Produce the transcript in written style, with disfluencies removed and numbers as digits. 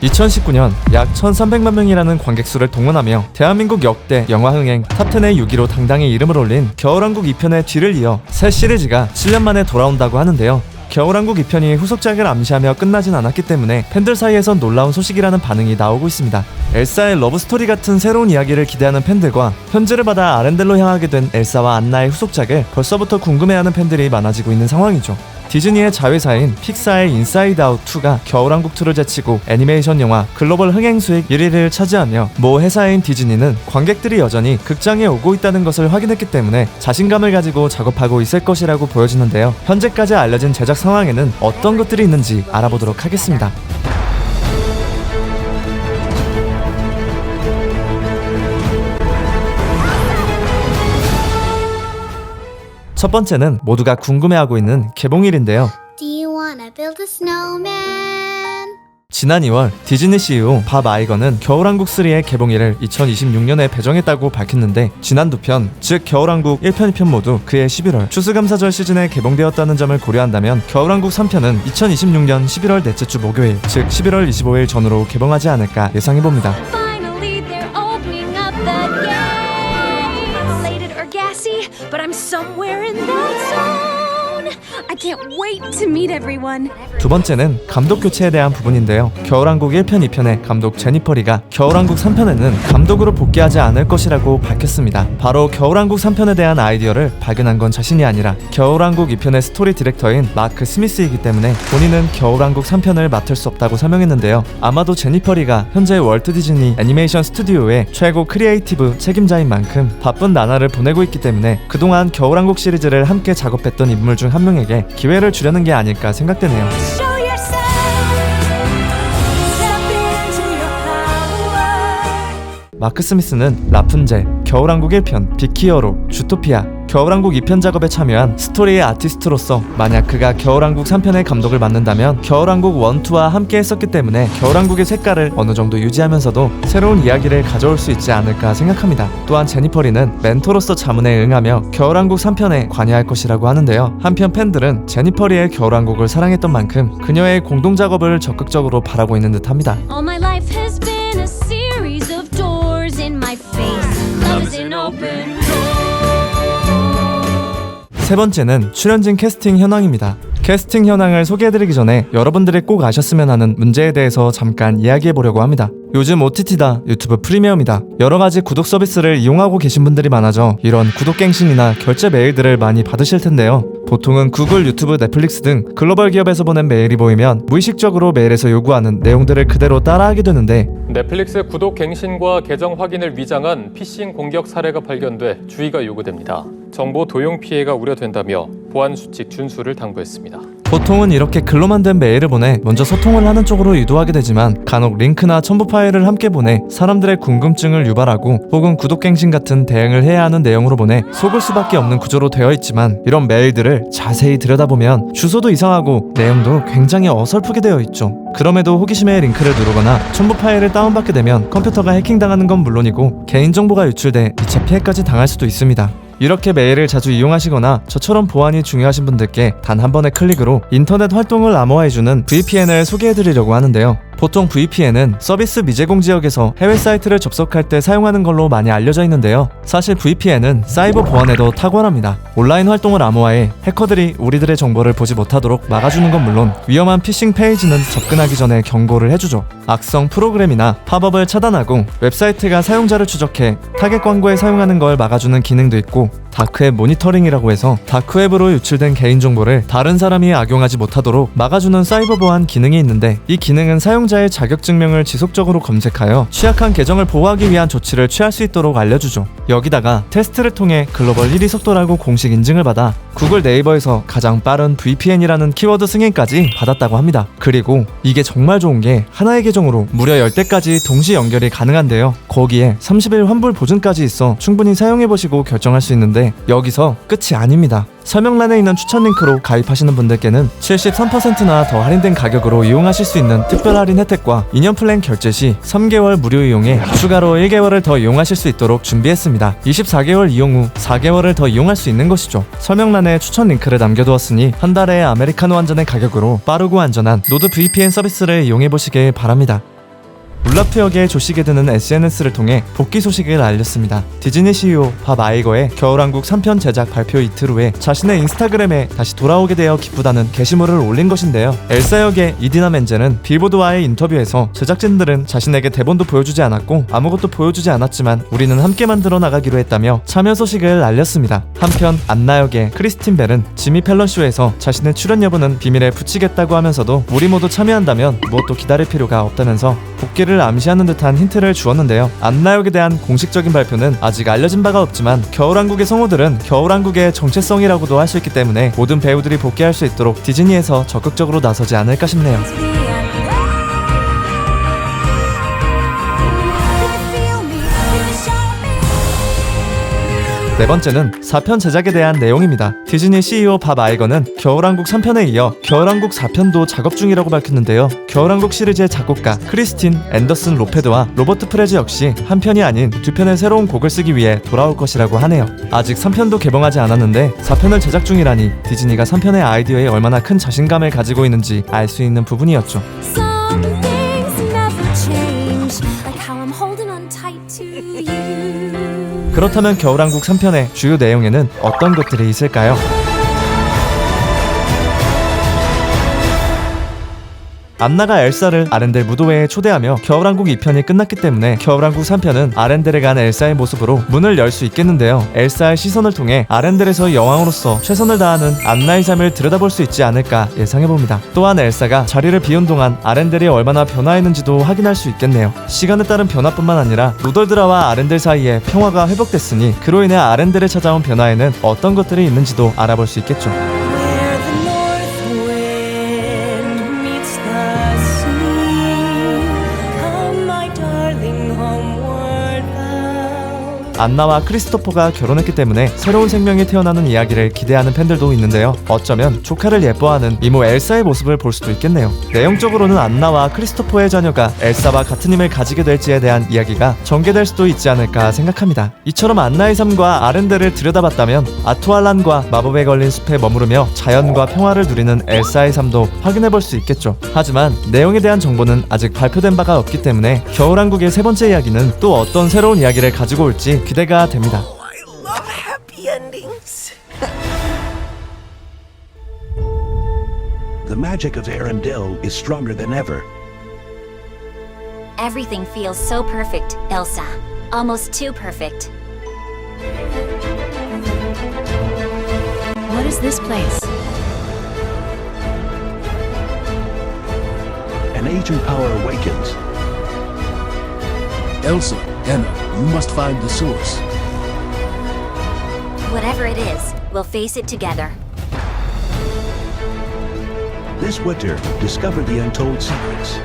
2019년 약 1300만 명이라는 관객수를 동원하며 대한민국 역대 영화 흥행 탑10의 6위로 당당히 이름을 올린 겨울왕국 2편의 뒤를 이어 새 시리즈가 7년 만에 돌아온다고 하는데요. 겨울왕국 2편이 후속작을 암시하며 끝나진 않았기 때문에 팬들 사이에선 놀라운 소식이라는 반응이 나오고 있습니다. 엘사의 러브스토리 같은 새로운 이야기를 기대하는 팬들과 편지를 받아 아렌델로 향하게 된 엘사와 안나의 후속작을 벌써부터 궁금해하는 팬들이 많아지고 있는 상황이죠. 디즈니의 자회사인 픽사의 인사이드 아웃 2가 겨울왕국 2를 제치고 애니메이션 영화 글로벌 흥행 수익 1위를 차지하며 모 회사인 디즈니는 관객들이 여전히 극장에 오고 있다는 것을 확인했기 때문에 자신감을 가지고 작업하고 있을 것이라고 보여지는데요. 현재까지 알려진 제작 상황에는 어떤 것들이 있는지 알아보도록 하겠습니다. 첫 번째는 모두가 궁금해하고 있는 개봉일인데요. Do you wanna build a snowman? 지난 2월 디즈니 CEO 밥 아이거는 겨울왕국 3의 개봉일을 2026년에 배정했다고 밝혔는데 지난 두 편, 즉 겨울왕국 1편, 2편 모두 그해 11월 추수감사절 시즌에 개봉되었다는 점을 고려한다면 겨울왕국 3편은 2026년 11월 넷째 주 목요일, 즉 11월 25일 전후로 개봉하지 않을까 예상해봅니다. Finally, they're opening up the gate. Belated or gassy, but I'm somewhere in that zone. I can't wait to meet everyone. 두 번째는 감독 교체에 대한 부분인데요. 겨울왕국 1편, 2편의 감독 제니퍼 리가 겨울왕국 3편에는 감독으로 복귀하지 않을 것이라고 밝혔습니다. 바로 겨울왕국 3편에 대한 아이디어를 발견한 건 자신이 아니라 겨울왕국 2편의 스토리 디렉터인 마크 스미스이기 때문에 본인은 겨울왕국 3편을 맡을 수 없다고 설명했는데요. 아마도 제니퍼 리가 현재 월트 디즈니 애니메이션 스튜디오의 최고 크리에이티브 책임자인 만큼 바쁜 나날을 보내고 있기 때문에 그동안 겨울왕국 시리즈를 함께 작업했던 인물 중 한 명에게 기회를 주려는 게 아닐까 생각되네요. Show yourself. Step into your power. 마크 스미스는 라푼젤, 겨울왕국 1편, 빅히어로, 주토피아, 겨울왕국 2편 작업에 참여한 스토리의 아티스트로서 만약 그가 겨울왕국 3편의 감독을 맡는다면 겨울왕국 1, 2와 함께 했었기 때문에 겨울왕국의 색깔을 어느 정도 유지하면서도 새로운 이야기를 가져올 수 있지 않을까 생각합니다. 또한 제니퍼 리는 멘토로서 자문에 응하며 겨울왕국 3편에 관여할 것이라고 하는데요. 한편 팬들은 제니퍼 리의 겨울왕국을 사랑했던 만큼 그녀의 공동작업을 적극적으로 바라고 있는 듯합니다. All my life has been a series of doors in my face. Love is an open door. 세 번째는 출연진 캐스팅 현황입니다. 캐스팅 현황을 소개해드리기 전에 여러분들이 꼭 아셨으면 하는 문제에 대해서 잠깐 이야기해보려고 합니다. 요즘 OTT다, 유튜브 프리미엄이다, 여러가지 구독 서비스를 이용하고 계신 분들이 많아져 이런 구독갱신이나 결제 메일들을 많이 받으실 텐데요. 보통은 구글, 유튜브, 넷플릭스 등 글로벌 기업에서 보낸 메일이 보이면 무의식적으로 메일에서 요구하는 내용들을 그대로 따라하게 되는데 넷플릭스 구독 갱신과 계정 확인을 위장한 피싱 공격 사례가 발견돼 주의가 요구됩니다. 정보 도용 피해가 우려된다며 보안 수칙 준수를 당부했습니다. 보통은 이렇게 글로만 된 메일을 보내 먼저 소통을 하는 쪽으로 유도하게 되지만 간혹 링크나 첨부 파일을 함께 보내 사람들의 궁금증을 유발하고 혹은 구독갱신 같은 대응을 해야 하는 내용으로 보내 속을 수밖에 없는 구조로 되어 있지만 이런 메일들을 자세히 들여다보면 주소도 이상하고 내용도 굉장히 어설프게 되어 있죠. 그럼에도 호기심에 링크를 누르거나 첨부 파일을 다운받게 되면 컴퓨터가 해킹당하는 건 물론이고 개인정보가 유출돼 2차 피해까지 당할 수도 있습니다. 이렇게 메일을 자주 이용하시거나 저처럼 보안이 중요하신 분들께 단 한 번의 클릭으로 인터넷 활동을 암호화해주는 VPN을 소개해드리려고 하는데요. 보통 VPN은 서비스 미제공 지역에서 해외 사이트를 접속할 때 사용하는 걸로 많이 알려져 있는데요. 사실 VPN은 사이버 보안에도 탁월합니다. 온라인 활동을 암호화해 해커들이 우리들의 정보를 보지 못하도록 막아주는 건 물론 위험한 피싱 페이지는 접근하기 전에 경고를 해주죠. 악성 프로그램이나 팝업을 차단하고 웹사이트가 사용자를 추적해 타겟 광고에 사용하는 걸 막아주는 기능도 있고 다크웹 모니터링이라고 해서 다크웹으로 유출된 개인정보를 다른 사람이 악용하지 못하도록 막아주는 사이버 보안 기능이 있는데 이 기능은 사용자의 자격증명을 지속적으로 검색하여 취약한 계정을 보호하기 위한 조치를 취할 수 있도록 알려주죠. 여기다가 테스트를 통해 글로벌 1위 속도라고 공식 인증을 받아 구글 네이버에서 가장 빠른 VPN이라는 키워드 승인까지 받았다고 합니다. 그리고 이게 정말 좋은 게 하나의 계정으로 무려 10대까지 동시 연결이 가능한데요. 거기에 30일 환불 보증까지 있어 충분히 사용해보시고 결정할 수 있는데 여기서 끝이 아닙니다. 설명란에 있는 추천 링크로 가입하시는 분들께는 73%나 더 할인된 가격으로 이용하실 수 있는 특별 할인 혜택과 2년 플랜 결제 시 3개월 무료 이용에 추가로 1개월을 더 이용하실 수 있도록 준비했습니다. 24개월 이용 후 4개월을 더 이용할 수 있는 것이죠. 설명란에 추천 링크를 남겨두었으니 한 달에 아메리카노 한 잔의 가격으로 빠르고 안전한 노드 VPN 서비스를 이용해보시길 바랍니다. 울라프 역의 조시게드는 SNS를 통해 복귀 소식을 알렸습니다. 디즈니 CEO 밥 아이거의 겨울왕국 3편 제작 발표 이틀 후에 자신의 인스타그램에 다시 돌아오게 되어 기쁘다는 게시물을 올린 것인데요. 엘사 역의 이디나 멘젤은 빌보드와의 인터뷰에서 제작진들은 자신에게 대본도 보여주지 않았고 아무것도 보여주지 않았지만 우리는 함께 만들어 나가기로 했다며 참여 소식을 알렸습니다. 한편 안나 역의 크리스틴 벨은 지미 펠런 쇼에서 자신의 출연 여부는 비밀에 붙이겠다고 하면서도 우리 모두 참여한다면 무엇도 기다릴 필요가 없다면서 복귀를 암시하는 듯한 힌트를 주었는데요. 안나 역에 대한 공식적인 발표는 아직 알려진 바가 없지만 겨울왕국의 성우들은 겨울왕국의 정체성이라고도 할 수 있기 때문에 모든 배우들이 복귀할 수 있도록 디즈니에서 적극적으로 나서지 않을까 싶네요. 네 번째는 4편 제작에 대한 내용입니다. 디즈니 CEO 밥 아이거는 겨울왕국 3편에 이어 겨울왕국 4편도 작업 중이라고 밝혔는데요. 겨울왕국 시리즈의 작곡가 크리스틴 앤더슨 로페드와 로버트 프레즈 역시 한 편이 아닌 두 편의 새로운 곡을 쓰기 위해 돌아올 것이라고 하네요. 아직 3편도 개봉하지 않았는데 4편을 제작 중이라니 디즈니가 3편의 아이디어에 얼마나 큰 자신감을 가지고 있는지 알 수 있는 부분이었죠. Some things never change, like how I'm holding on tight to you. 그렇다면 겨울왕국 3편의 주요 내용에는 어떤 것들이 있을까요? 안나가 엘사를 아렌델 무도회에 초대하며 겨울왕국 2편이 끝났기 때문에 겨울왕국 3편은 아렌델에 간 엘사의 모습으로 문을 열 수 있겠는데요. 엘사의 시선을 통해 아렌델에서 여왕으로서 최선을 다하는 안나의 삶을 들여다볼 수 있지 않을까 예상해봅니다. 또한 엘사가 자리를 비운 동안 아렌델이 얼마나 변화했는지도 확인할 수 있겠네요. 시간에 따른 변화뿐만 아니라 루돌드라와 아렌델 사이에 평화가 회복됐으니 그로 인해 아렌델에 찾아온 변화에는 어떤 것들이 있는지도 알아볼 수 있겠죠. Where the north wind meets the sea, come my darling homeward bound. 안나와 크리스토퍼가 결혼했기 때문에 새로운 생명이 태어나는 이야기를 기대하는 팬들도 있는데요. 어쩌면 조카를 예뻐하는 이모 엘사의 모습을 볼 수도 있겠네요. 내용적으로는 안나와 크리스토퍼의 자녀가 엘사와 같은 힘을 가지게 될지에 대한 이야기가 전개될 수도 있지 않을까 생각합니다. 이처럼 안나의 삶과 아렌델을 들여다봤다면 아투알란과 마법에 걸린 숲에 머무르며 자연과 평화를 누리는 엘사의 삶도 확인해볼 수 있겠죠. 하지만 내용에 대한 정보는 아직 발표된 바가 없기 때문에 겨울왕국의 세 번째 이야기는 또 어떤 새로운 이야기를 가지고 올지 기대가 됩니다. I love happy endings. The magic of Arendelle is stronger than ever. Everything feels so perfect, Elsa. Almost too perfect. What is this place? An ancient power awakens. Elsa, Anna, you must find the source. Whatever it is, we'll face it together. This winter, discover the untold secrets.